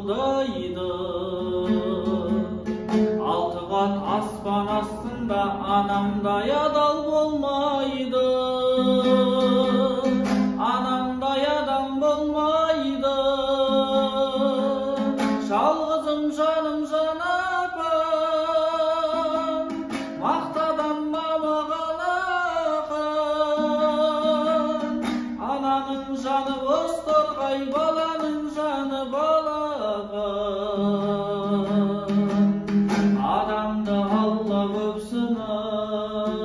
ырылдайды. Алты қат аспан астында анамдай адал болмайды. Анамдай адам болмайды. Жалғызым жаным жан апам, мақтадан мамаған ақан. Ананың жаны бозторғай, баланың жаны балаған. Адамды Алла көп сынар,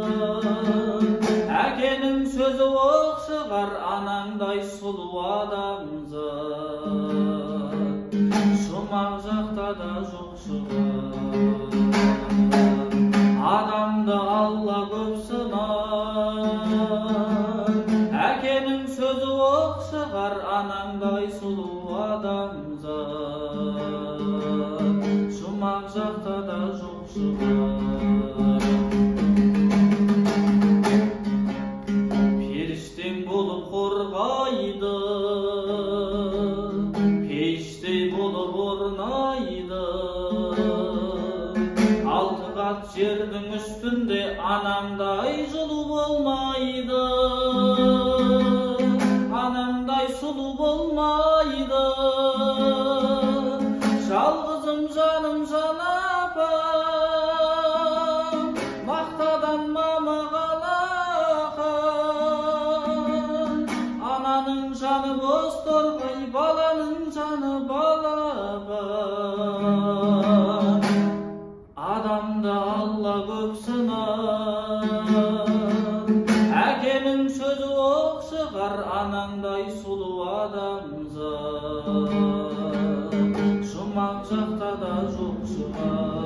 әкенің сөзі оқ шығар, анаңдай сұлу адамзат. Жұмақ жақта да жоқ шығар. Адамды Алла көп сынар, әкенің сөзі оқ шығар, анаңдай сұлу адамзат. Жұмақ жақта да жоқ шығар. Періштең болып қорғайды, пештей болып орнайды. Алты қат жердің үстінде анамдай жылу болмайды. Анамдай сұлу болмайды. Жалғызым жаным жан апам, мақтадан мамаған ақан. Ананың жаны бозторғай, баланың жаны балаған. Адамды Алла көп сынар, әкенің сөзі оқ шығар, анаңдай сұлу адамзат. Жұмақ жақта да жоқ шығар.